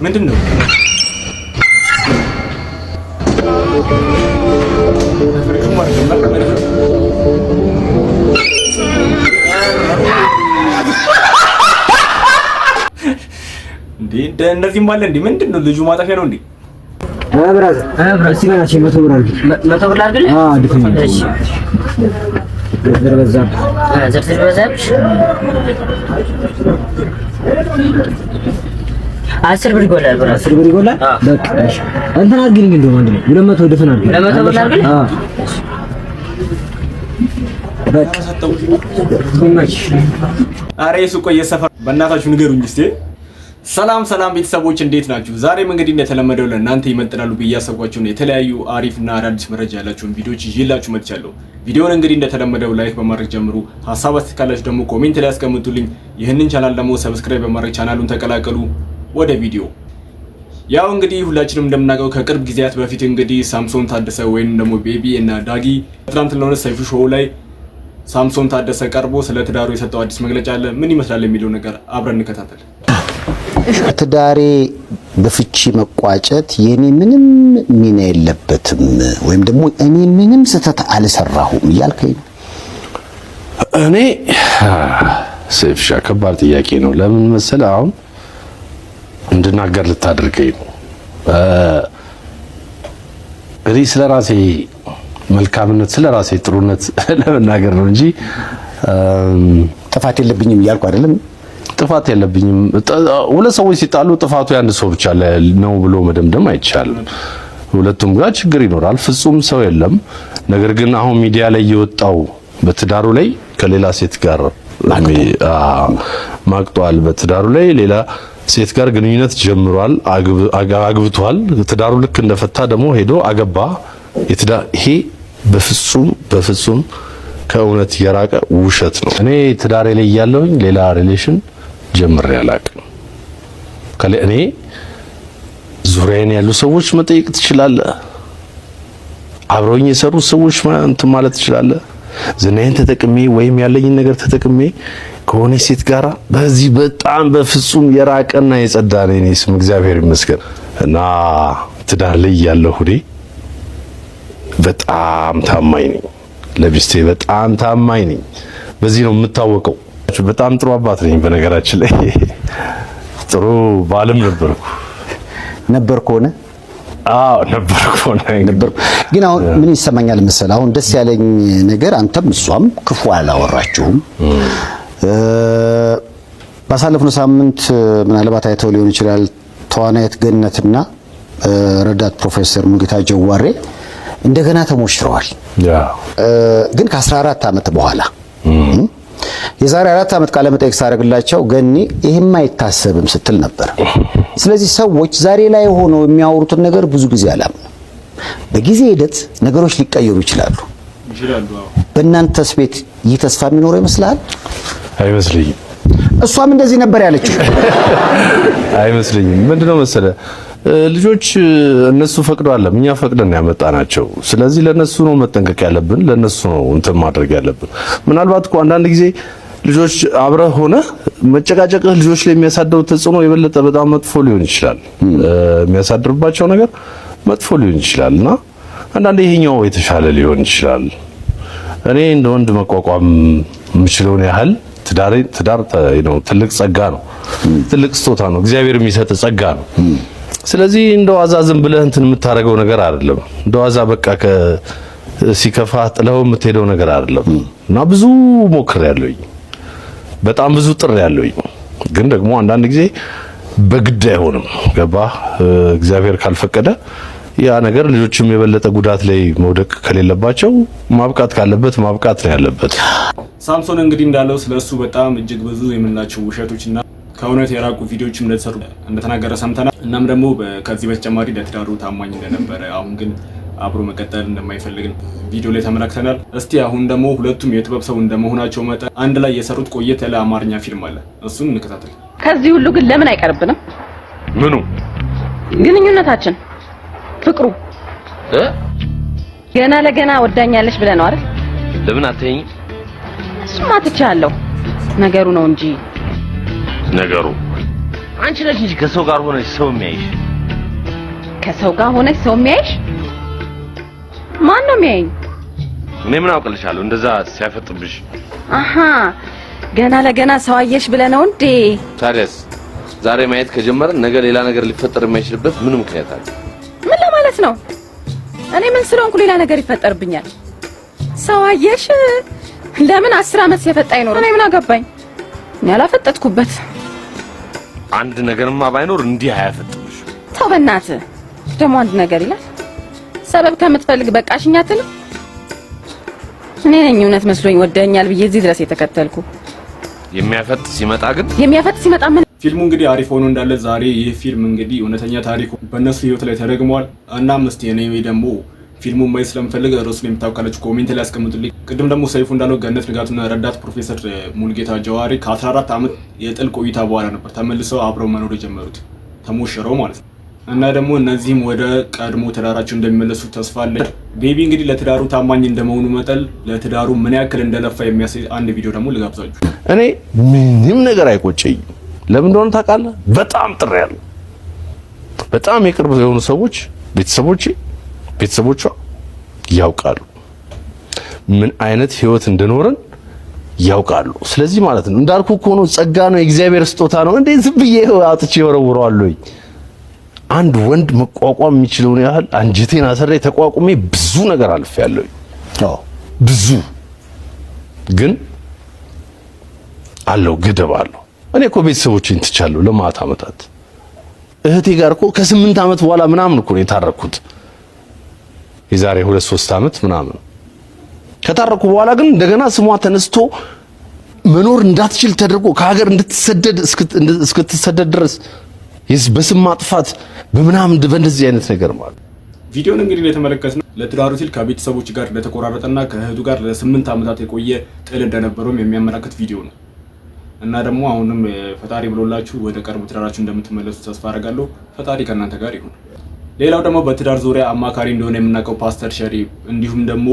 ምንድነው? እንዴ እንደዚህ ማለት እንዴ ምንድነው? ልጁ ማጣፊያ ነው እንዴ? ብራዘር እስቲ ጋር 100 ብር አድርግ። 100 ብር አድርግ። ድፍን እሺ ዘርበዛ ዘርበዛብሽ 10 ብር ይጎላል። ብራዘር 10 ብር ይጎላል። በቃ እሺ እንትን አድርግልኝ እንደው አንድ ላይ 200 ድፍን አድርግ። 200 ብር አድርግ። በቃ ሰጠው። ኧረ የሱ ቆየ ሰፈር በእናታችሁ ንገሩኝ እስቲ። ሰላም ቤተሰቦች እንዴት ናችሁ? ዛሬም እንግዲህ እንደተለመደው ለእናንተ ይመጥናሉ ብዬ ያሰብኳቸውን የተለያዩ አሪፍና አዳዲስ መረጃ ያላችሁን ቪዲዮዎች ይዤላችሁ መጥቻለሁ። ቪዲዮውን እንግዲህ እንደተለመደው ላይክ በማድረግ ጀምሩ። ሀሳብ አስተካላችሁ ደግሞ ኮሜንት ላይ ያስቀምጡልኝ። ይህንን ቻናል ደግሞ ሰብስክራይብ በማድረግ ቻናሉን ተቀላቀሉ። ወደ ቪዲዮ ያው እንግዲህ ሁላችንም እንደምናውቀው ከቅርብ ጊዜያት በፊት እንግዲህ ሳምሶን ታደሰ ወይንም ደግሞ ቤቢ እና ዳጊ ትናንትና ሰይፉ ሾው ላይ ሳምሶን ታደሰ ቀርቦ ስለ ትዳሩ የሰጠው አዲስ መግለጫ አለ። ምን ይመስላል የሚለው ነገር አብረን እንከታተል። ትዳሬ በፍቺ መቋጨት የኔ ምንም ሚና የለበትም ወይም ደግሞ እኔ ምንም ስህተት አልሰራሁም እያልከኝ ነው? እኔ ሰይፍሻ ከባድ ጥያቄ ነው። ለምን መሰለህ አሁን እንድናገር ልታደርገኝ ነው። እኔ ስለራሴ መልካምነት ስለራሴ ጥሩነት ለመናገር ነው እንጂ ጥፋት የለብኝም እያልኩ አይደለም። ጥፋት የለብኝም። ሁለት ሰዎች ሲጣሉ ጥፋቱ ያንድ ሰው ብቻ ነው ብሎ መደምደም አይቻልም። ሁለቱም ጋር ችግር ይኖራል። ፍጹም ሰው የለም። ነገር ግን አሁን ሚዲያ ላይ የወጣው በትዳሩ ላይ ከሌላ ሴት ጋር ማቅጧል፣ በትዳሩ ላይ ሌላ ሴት ጋር ግንኙነት ጀምሯል፣ አግብቷል። ትዳሩ ልክ እንደፈታ ደግሞ ሄዶ አገባ። ይሄ በፍጹም ከእውነት የራቀ ውሸት ነው። እኔ ትዳሬ ላይ ያለውኝ ሌላ ሪሌሽን ጀምሬ አላውቅም። እኔ ዙሪያዬን ያሉ ሰዎች መጠየቅ ትችላለህ። አብረውኝ የሰሩ ሰዎች እንትን ማለት ትችላለህ። ዝናዬን ተጠቅሜ ወይም ያለኝን ነገር ተጠቅሜ ከሆነ ሴት ጋራ በዚህ በጣም በፍጹም የራቀና የጸዳ ነው የኔ ስም እግዚአብሔር ይመስገን። እና ትዳር ላይ ያለሁ እኔ በጣም ታማኝ ነኝ። ለሚስቴ በጣም ታማኝ ነኝ። በዚህ ነው የምታወቀው። በጣም ጥሩ አባት ነኝ። በነገራችን ላይ ጥሩ ባልም ነበርኩ ሆነ። አዎ ነበርኩ። ግን አሁን ምን ይሰማኛል መሰለህ? አሁን ደስ ያለኝ ነገር አንተም እሷም ክፉ አላወራችሁም። ባሳለፍነው ሳምንት ምናልባት አይተው ሊሆን ይችላል ተዋናይት ገነትና ረዳት ፕሮፌሰር ሙሉጌታ ጀዋሬ እንደገና ተሞሽረዋል። ግን ከ14 ዓመት በኋላ የዛሬ 4 ዓመት ቃለ መጠይቅ ሳደርግላቸው ገኒ ይሄማ አይታሰብም ስትል ነበር። ስለዚህ ሰዎች ዛሬ ላይ ሆነው የሚያወሩትን ነገር ብዙ ጊዜ አላምንም። በጊዜ ሂደት ነገሮች ሊቀየሩ ይችላሉ። በእናንተስ ቤት ይህ ተስፋ የሚኖረው ይመስላል? አይመስልኝም። እሷም እንደዚህ ነበር ያለችው። አይመስልኝም። ምንድነው መሰለህ ልጆች እነሱ ፈቅደው አይደለም እኛ ፈቅደን ያመጣናቸው። ስለዚህ ለነሱ ነው መጠንቀቅ ያለብን፣ ለነሱ ነው እንትን ማድረግ ያለብን። ምናልባት እኮ አንዳንድ ጊዜ ልጆች አብረህ ሆነ መጨቃጨቅህ ልጆች ላይ የሚያሳድረው ተጽዕኖ የበለጠ በጣም መጥፎ ሊሆን ይችላል። የሚያሳድርባቸው ነገር መጥፎ ሊሆን ይችላልና አንዳንዴ ይሄኛው የተሻለ ሊሆን ይችላል። እኔ እንደ ወንድ መቋቋም የምችለውን ያህል ትዳር ነው ትልቅ ጸጋ ነው፣ ትልቅ ስጦታ ነው፣ እግዚአብሔር የሚሰጥ ጸጋ ነው። ስለዚህ እንደዋዛ ዝም ብለህ እንትን የምታደርገው ነገር አይደለም። እንደዋዛ በቃ ሲከፋ ጥለው የምትሄደው ነገር አይደለም። እና ብዙ ሞክሬያለሁኝ፣ በጣም ብዙ ጥሬያለሁኝ። ግን ደግሞ አንዳንድ ጊዜ በግድ አይሆንም። ገባህ? እግዚአብሔር ካልፈቀደ ያ ነገር ልጆችም የበለጠ ጉዳት ላይ መውደቅ ከሌለባቸው ማብቃት ካለበት ማብቃት ነው ያለበት። ሳምሶን እንግዲህ እንዳለው ስለሱ በጣም እጅግ ብዙ የምንላቸው ውሸቶችና ከእውነት የራቁ ቪዲዮዎችም እንደተሰሩ እንደተናገረ ሰምተናል። እናም ደግሞ ከዚህ በተጨማሪ ለትዳሩ ታማኝ እንደነበረ አሁን ግን አብሮ መቀጠል እንደማይፈልግ ቪዲዮ ላይ ተመላክተናል። እስቲ አሁን ደግሞ ሁለቱም የጥበብ ሰው እንደመሆናቸው መጠን አንድ ላይ የሰሩት ቆየት ያለ አማርኛ ፊልም አለ። እሱን እንከታተል። ከዚህ ሁሉ ግን ለምን አይቀርብንም? ምኑ? ግንኙነታችን፣ ፍቅሩ ገና ለገና ወዳኛለሽ ብለህ ነው አይደል? ለምን አትይኝ? እሱማ ትቻለሁ። ነገሩ ነው እንጂ ነገሩ አንቺ ነሽ እንጂ ከሰው ጋር ሆነሽ ሰው የሚያይሽ። ከሰው ጋር ሆነሽ ሰው የሚያይሽ? ማን ነው የሚያይኝ? እኔ ምን አውቅልሻለሁ እንደዛ ሲያፈጥብሽ። አሃ ገና ለገና ሰው አየሽ ብለህ ነው እንዴ? ታዲያስ ዛሬ ማየት ከጀመረን ነገ ሌላ ነገር ሊፈጠር የማይችልበት ምን ምክንያት አለ? ምን ለማለት ነው? እኔ ምን ስለሆንኩ ሌላ ነገር ይፈጠርብኛል? ሰው አየሽ ለምን 10 ዓመት ሲፈጣ ይኖር? እኔ ምን አገባኝ? እኔ አላፈጠጥኩበት። አንድ ነገርማ ባይኖር እንዲህ አያፈጥብሽ። ተው በእናትህ ደግሞ አንድ ነገር ይላል። ሰበብ ከምትፈልግ በቃሽኛትን እኔ ነኝ እውነት መስሎኝ ወደኛል ብዬ እዚህ ድረስ የተከተልኩ። የሚያፈጥ ሲመጣ ምን ፊልሙ እንግዲህ አሪፍ ሆኖ እንዳለ ዛሬ ይህ ፊልም እንግዲህ እውነተኛ ታሪክ በእነሱ ህይወት ላይ ተደግሟል። እናም እስቲ እኔ ደግሞ ፊልሙን ማየት ስለምፈልግ ርዕሱን የምታውቃላችሁ ኮሜንት ላይ አስቀምጡልኝ። ቅድም ደግሞ ሰይፉ እንዳለው ገነት ንጋቱና ረዳት ፕሮፌሰር ሙልጌታ ጀዋሪ ከ14 ዓመት የጥል ቆይታ በኋላ ነበር ተመልሰው አብረው መኖር የጀመሩት ተሞሽረው ማለት ነው። እና ደግሞ እነዚህም ወደ ቀድሞ ትዳራቸው እንደሚመለሱ ተስፋ አለ። ቤቢ እንግዲህ ለትዳሩ ታማኝ እንደመሆኑ መጠን ለትዳሩ ምን ያክል እንደለፋ የሚያሳይ አንድ ቪዲዮ ደግሞ ልጋብዛችሁ። እኔ ምንም ነገር አይቆጨኝም። ለምን እንደሆነ ታውቃለህ? በጣም ጥሬያለሁ። በጣም የቅርብ የሆኑ ሰዎች ቤተሰቦቿ ያውቃሉ ምን አይነት ህይወት እንደኖርን ያውቃሉ። ስለዚህ ማለት ነው እንዳልኩ እኮ ነው፣ ጸጋ ነው፣ የእግዚአብሔር ስጦታ ነው። እንዴ ዝም ብዬ አውጥቼ ወረውረዋለሁ? አንድ ወንድ መቋቋም የሚችለውን ያህል አንጀቴን አሰሬ ተቋቁሜ ብዙ ነገር አልፌያለሁ። ብዙ ግን አለው ገደብ አለው። እኔ እኮ ቤተሰቦቼን ትቻለሁ ለማታ ዓመታት። እህቴ ጋር እኮ ከ8 ዓመት በኋላ ምናምን እኮ ነው የታረኩት። የዛሬ 2-3 ዓመት ምናምን ከታረኩ በኋላ ግን እንደገና ስሟ ተነስቶ መኖር እንዳትችል ተደርጎ ከሀገር እንድትሰደድ እስክትሰደድ ድረስ በስም ማጥፋት በምናምን በእንደዚህ አይነት ነገር ማለት ቪዲዮን እንግዲህ የተመለከትነው ለትዳሩ ሲል ከቤተሰቦች ጋር እንደተቆራረጠና ከእህቱ ጋር ለ8 ዓመታት የቆየ ጥል እንደነበረውም የሚያመላክት ቪዲዮ ነው። እና ደግሞ አሁንም ፈጣሪ ብሎላችሁ ወደ ቀድሞ ትዳራችሁ እንደምትመለሱ ተስፋ አደርጋለሁ። ፈጣሪ ከእናንተ ጋር ይሁን። ሌላው ደግሞ በትዳር ዙሪያ አማካሪ እንደሆነ የምናውቀው ፓስተር ሸሪ እንዲሁም ደግሞ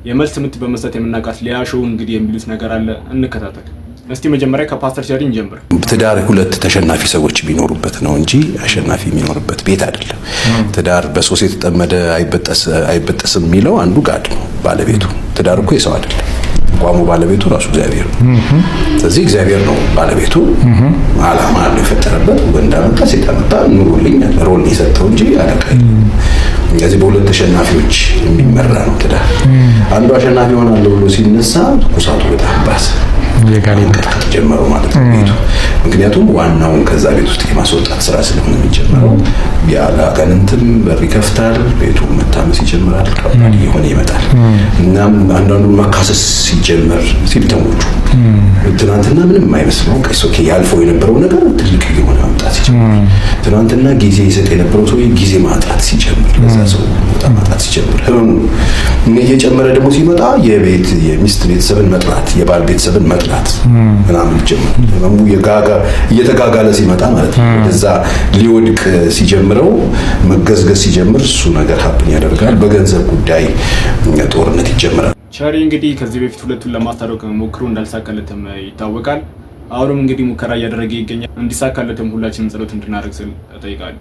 የመልስ ምት በመስጠት የምናውቃት ሊያ ሾው እንግዲህ የሚሉት ነገር አለ። እንከታተል እስቲ። መጀመሪያ ከፓስተር ሸሪ እንጀምር። ትዳር ሁለት ተሸናፊ ሰዎች የሚኖሩበት ነው እንጂ አሸናፊ የሚኖርበት ቤት አይደለም። ትዳር በሶስት የተጠመደ አይበጠስም የሚለው አንዱ ጋድ ነው ባለቤቱ። ትዳር እኮ የሰው አይደለም። ቋሙ ባለቤቱ ራሱ እግዚአብሔር ነው። ስለዚህ እግዚአብሔር ነው ባለቤቱ። ዓላማ አለው የፈጠረበት። ወንድ አመጣ ሴት አመጣ ኑሩልኝ ሮል የሰጠው እንጂ አለቀኝ። ስለዚህ በሁለት ተሸናፊዎች የሚመራ ነው ትዳር። አንዱ አሸናፊ ሆናለሁ ብሎ ሲነሳ ትኩሳቱ በጣም ባሰ። የጋሌንቀት ጀመረው ማለት ነው ቤቱ። ምክንያቱም ዋናውን ከዛ ቤት ውስጥ የማስወጣት ስራ ስለሆነ የሚጀምረው ያለ አጋንንትም በር ይከፍታል። ቤቱ መታመስ ይጀምራል። ከባድ የሆነ ይመጣል። እናም አንዳንዱ መካሰስ ሲጀምር ሲምፕተሞቹ ትናንትና ምንም አይመስለው ከሶኬ ያልፈው የነበረው ነገር ትልቅ የሆነ ማምጣት ሲጀምር፣ ትናንትና ጊዜ ይሰጥ የነበረው ሰው ጊዜ ማጣት ሲጀምር፣ ለዛ ሰው በጣም ማጣት ሲጀምር፣ ህመሙ እየጨመረ ደግሞ ሲመጣ የቤት የሚስት ቤተሰብን መጥላት፣ የባል ቤተሰብን መጥላት ምናምን ጀመረ። ህመሙ እየተጋጋለ ሲመጣ ማለት ነው እዛ ሊወድቅ ሲጀምረው መገዝገዝ ሲጀምር እሱ ነገር ሀብን ያደርጋል። በገንዘብ ጉዳይ ጦርነት ይጀምራል። ቸሪ እንግዲህ ከዚህ በፊት ሁለቱን ለማስታረቅ ሞክሮ እንዳልሳካለትም ይታወቃል። አሁንም እንግዲህ ሙከራ እያደረገ ይገኛል። እንዲሳካለትም ሁላችንም ጸሎት እንድናደርግ ስል እጠይቃለሁ።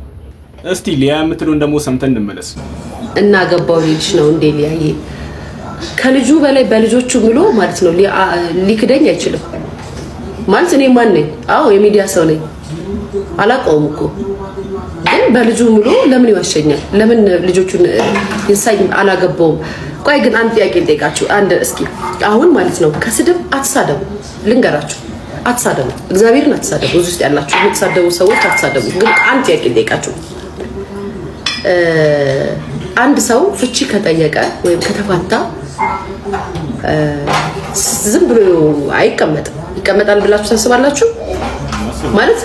እስቲ ሊያ የምትለውን ደግሞ ሰምተን እንመለስ። እናገባው ልጅ ነው እንዴ ሊያዬ ከልጁ በላይ በልጆቹ ብሎ ማለት ነው ሊክደኝ አይችልም ማለት። እኔ ማን ነኝ? አዎ የሚዲያ ሰው ነኝ። አላውቀውም እኮ ግን በልጁ ብሎ ለምን ይዋሸኛል? ለምን ልጆቹን ይንሳይ? አላገባውም። ቆይ ግን አንድ ጥያቄ ልጠይቃችሁ። አንድ እስኪ አሁን ማለት ነው ከስድብ አትሳደቡ፣ ልንገራችሁ፣ አትሳደቡ፣ እግዚአብሔርን አትሳደቡ። እዚህ ውስጥ ያላችሁ የምትሳደቡ ሰዎች አትሳደቡ። ግን አንድ ጥያቄ ልጠይቃችሁ። አንድ ሰው ፍቺ ከጠየቀ ወይም ከተፋታ ዝም ብሎ አይቀመጥም። ይቀመጣል ብላችሁ ታስባላችሁ? ማለት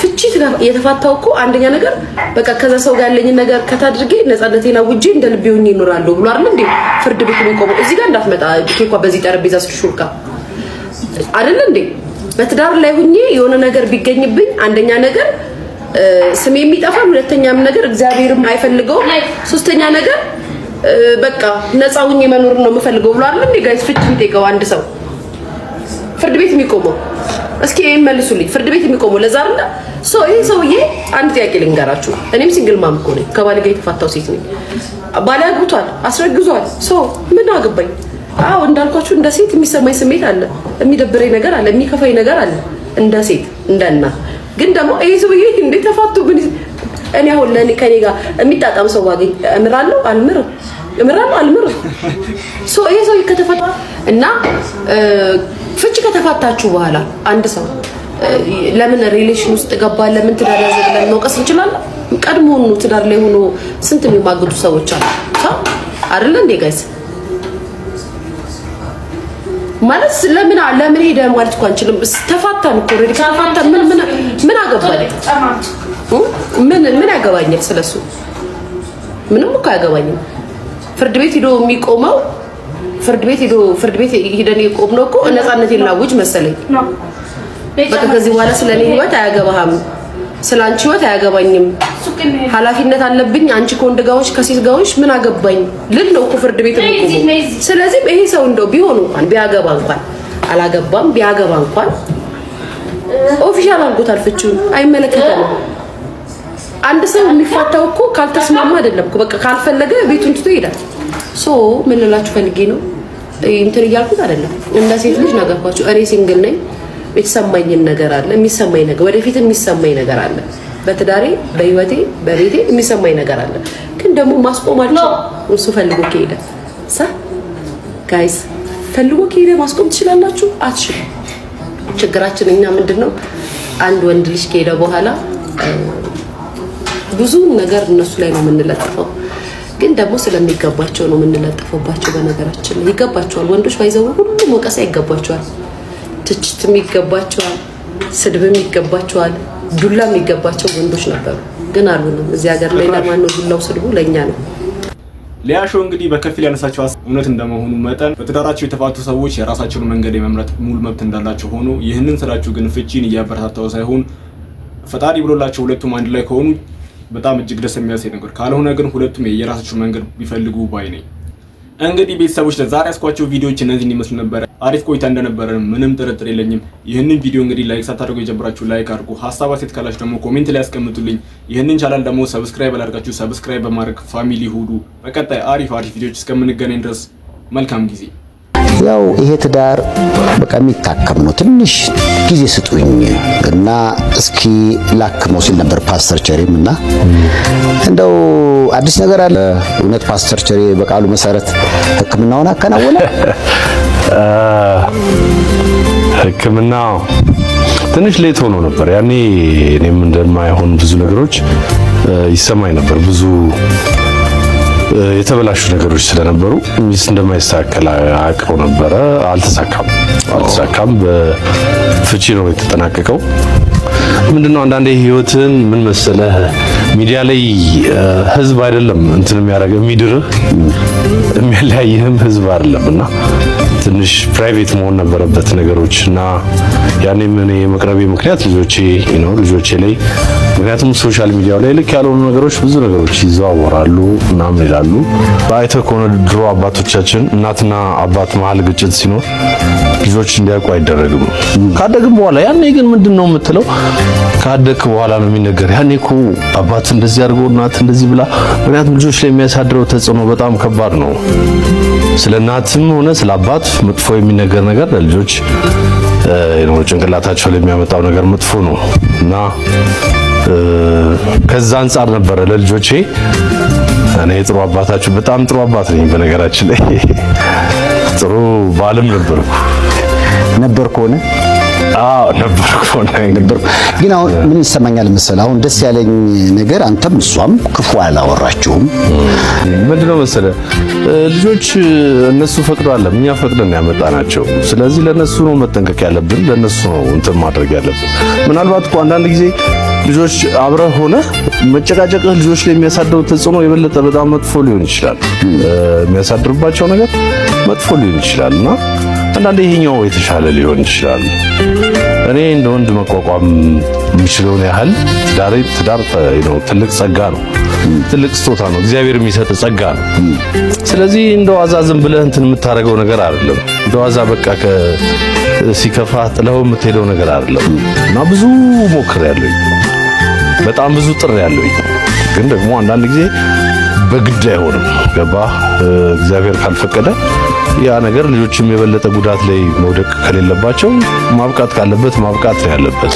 ፍቺ የተፋታው እኮ አንደኛ ነገር በቃ ከዛ ሰው ጋር ያለኝ ነገር ከታድርጌ ነፃነቴን አውጄ እንደ ልቤ ሆኜ እኖራለሁ ብሎ አይደል እንዴ ፍርድ ቤት የሚቆመው? እዚህ ጋር እንዳትመጣ ኬኳ በዚህ ጠረጴዛ ስልሹልካ አይደል እንዴ? በትዳር ላይ ሆኜ የሆነ ነገር ቢገኝብኝ አንደኛ ነገር ስሜ የሚጠፋል፣ ሁለተኛም ነገር እግዚአብሔርም አይፈልገው፣ ሶስተኛ ነገር በቃ ነፃ ሆኜ መኖር ነው የምፈልገው ብሎ አይደል እንዴ ጋይስ ፍቺ የሚጠይቀው አንድ ሰው ፍርድ ቤት የሚቆመው? እስኪ መልሱልኝ። ፍርድ ቤት የሚቆመው ለዛ አይደል? ይሄ ሰውዬ አንድ ጥያቄ ልንገራችሁ። እኔም ሲንግል ማም እኮ ነኝ። ከባሌ ጋር የተፋታው ሴት ነኝ። ባሌ አግብቷል፣ አስረግዟል። ምን አገባኝ? አዎ እንዳልኳችሁ እንደ ሴት የሚሰማኝ ስሜት አለ፣ የሚደብረኝ ነገር አለ፣ የሚከፋኝ ነገር አለ እንደ ሴት እንደ እናት። ግን ደግሞ ይሄ ሰውዬ እንዴት ተፋቱ? እኔ አሁን ለኔ ከኔ ጋር የሚጣጣም ሰው ባገኝ እምራለሁ አልምርም? ይሄ ሰውዬ ከተፋታ እና ፍቺ ከተፋታችሁ በኋላ አንድ ሰው ለምን ሪሌሽን ውስጥ ገባ፣ ለምን ትዳር ያዘ ብለን መውቀስ እንችላለን? ቀድሞውኑ ትዳር ላይ ሆኖ ስንት የሚማግዱ ሰዎች አሉ አይደል እንዴ ጋይስ? ማለት ለምን ሄደ ማለት እኮ አንችልም። ተፋታን እኮ ኦሬዲ ተፋታን። ምን አገባኝ? ምን ያገባኛል ስለሱ? ምንም እኮ አያገባኝም። ፍርድ ቤት ሄዶ የሚቆመው ፍርድ ቤት ሄደን የቆምነው እኮ ነፃነቴን ላውጅ መሰለኝ። በቃ ከዚህ በኋላ ስለኔ ህይወት አያገባህም፣ ስላንቺ ህይወት አያገባኝም፣ ኃላፊነት አለብኝ። አንቺ ከወንድ ጋዎች ከሴት ጋዎች ምን አገባኝ ልል ነው እኮ ፍርድ ቤት የምቆመው። ስለዚህ ይሄ ሰው እንደው ቢሆን እንኳን ቢያገባ እንኳን አላገባም ቢያገባ እንኳን ኦፊሻል አድርጎታል ፍቺውን፣ አይመለከተንም። አንድ ሰው የሚፋታው እኮ ካልተስማማ አይደለም እኮ በቃ ካልፈለገ ቤቱን ትቶ ይሄዳል። ምን ልላችሁ ፈልጌ ነው እንትን እያልኩት አይደለም። እንደ ሴት ልጅ ነገርኳችሁ። እኔ ሲንግል ነኝ። የተሰማኝን ነገር አለ፣ የሚሰማኝ ነገር ወደፊት የሚሰማኝ ነገር አለ። በትዳሬ በህይወቴ በቤቴ የሚሰማኝ ነገር አለ። ግን ደግሞ ማስቆማችሁ እሱ ፈልጎ ከሄደ ጋይስ ፈልጎ ከሄደ ማስቆም ትችላላችሁ? አትችሉም። ችግራችን እኛ ምንድነው አንድ ወንድ ልጅ ከሄደ በኋላ ብዙ ነገር እነሱ ላይ ነው የምንለጥፈው። ግን ደግሞ ስለሚገባቸው ነው የምንለጥፈውባቸው። በነገራችን ላይ ይገባቸዋል። ወንዶች ባይዘው ሁሉም ወቀሳ ይገባቸዋል። ትችትም ይገባቸዋል፣ ስድብም ይገባቸዋል፣ ዱላም ይገባቸው ወንዶች ነበሩ። ግን አልሆነም። እዚህ ሀገር ላይ ለማን ነው ዱላው ስድቡ? ለኛ ነው። ሊያሾ እንግዲህ በከፊል ያነሳቸው እውነት እንደመሆኑ መጠን በትዳራቸው የተፋቱ ሰዎች የራሳቸውን መንገድ የመምረጥ ሙሉ መብት እንዳላቸው ሆኖ ይህንን ስላችሁ ግን ፍቺን እያበረታታው ሳይሆን ፈጣሪ ብሎላቸው ሁለቱም አንድ ላይ ከሆኑ በጣም እጅግ ደስ የሚያሰኝ ነገር፣ ካልሆነ ግን ሁለቱም የራሳቸው መንገድ ቢፈልጉ ባይ ነኝ። እንግዲህ ቤተሰቦች ለዛሬ ያስኳቸው ቪዲዮዎች እነዚህን ይመስሉ ነበር። አሪፍ ቆይታ እንደነበረ ምንም ጥርጥር የለኝም። ይህንን ቪዲዮ እንግዲህ ላይክ ሳታደርጉ የጀመራችሁ ላይክ አድርጉ። ሀሳብ አስተያየት ካላችሁ ደግሞ ኮሜንት ላይ ያስቀምጡልኝ። ይህንን ቻናል ደግሞ ሰብስክራይብ አላደርጋችሁ ሰብስክራይብ በማድረግ ፋሚሊ ሁኑ። በቀጣይ አሪፍ ቪዲዮዎች እስከምንገናኝ ድረስ መልካም ጊዜ። ያው ይሄ ትዳር በቃ የሚታከም ነው። ትንሽ ጊዜ ስጡኝ እና እስኪ ላክመው ሲል ነበር ፓስተር ቸሪም እና እንደው አዲስ ነገር አለ። እውነት ፓስተር ቸሪ በቃሉ መሰረት ሕክምናውን አከናወነ? ሕክምናው ትንሽ ሌት ሆኖ ነበር። ያኔ እኔም እንደማይሆን ብዙ ነገሮች ይሰማኝ ነበር። ብዙ የተበላሹ ነገሮች ስለነበሩ ሚስ እንደማይስተካከል አውቀው ነበረ። አልተሳካም። በፍቺ ነው የተጠናቀቀው። ምንድነው አንዳንዴ ህይወትን ምን መሰለህ ሚዲያ ላይ ህዝብ አይደለም እንትን የሚያደርገው የሚድርህ የሚያለያይህም ህዝብ አይደለም እና ትንሽ ፕራይቬት መሆን ነበረበት ነገሮች እና ያኔ ምን የመቅረቤ ምክንያት ልጆቼ ላይ ምክንያቱም ሶሻል ሚዲያው ላይ ልክ ያልሆኑ ነገሮች ብዙ ነገሮች ይዘዋወራሉ ምናምን ይላሉ። በአይተህ ከሆነ ድሮ አባቶቻችን እናትና አባት መሀል ግጭት ሲኖር ልጆች እንዲያውቁ አይደረግም። ካደግም በኋላ ያኔ ግን ምንድነው የምትለው ካደግክ በኋላ ነው የሚነገር። ያኔ እኮ አባት እንደዚህ አድርጎ እናት እንደዚህ ብላ። ምክንያቱም ልጆች ላይ የሚያሳድረው ተጽዕኖ በጣም ከባድ ነው። ስለ እናትም ሆነ ስለ አባት መጥፎ የሚነገር ነገር ለልጆች ጭንቅላታቸው ላይ የሚያመጣው ነገር መጥፎ ነው እና ከዛ አንፃር ነበረ ለልጆቼ እኔ ጥሩ አባታችሁ በጣም ጥሩ አባት ነኝ። በነገራችን ላይ ጥሩ ባልም ነበርኩ ሆነ ግን አሁን ምን ይሰማኛል መሰለህ? አሁን ደስ ያለኝ ነገር አንተም እሷም ክፉ አላወራችሁም። ምንድነው መሰለህ ልጆች እነሱ ፈቅደዋል፣ እኛ ፈቅደን ያመጣናቸው። ስለዚህ ለነሱ ነው መጠንቀቅ ያለብን፣ ለነሱ ነው እንትን ማድረግ ያለብን። ምናልባት እኮ አንዳንድ ጊዜ ልጆች አብረህ ሆነ መጨቃጨቅህ ልጆች ላይ የሚያሳድረው ተጽዕኖ የበለጠ በጣም መጥፎ ሊሆን ይችላል። የሚያሳድርባቸው ነገር መጥፎ ሊሆን ይችላልና አንዳንዴ ይሄኛው የተሻለ ሊሆን ይችላል። እኔ እንደ ወንድ መቋቋም የምችለውን ያህል ትዳር ትልቅ ጸጋ ነው። ትልቅ ስጦታ ነው፣ እግዚአብሔር የሚሰጥ ጸጋ ነው። ስለዚህ እንደዋዛ ዝም ብለህ እንትን የምታደርገው ነገር አይደለም። እንደዋዛ በቃ ሲከፋ ጥለው የምትሄደው ነገር አይደለም። እና ብዙ ሞክሬያለሁ፣ በጣም ብዙ ጥሬያለሁ። ግን ደግሞ አንዳንድ ጊዜ በግድ አይሆንም። ገባህ? እግዚአብሔር ካልፈቀደ ያ ነገር ልጆችም የበለጠ ጉዳት ላይ መውደቅ ከሌለባቸው ማብቃት ካለበት ማብቃት ነው ያለበት።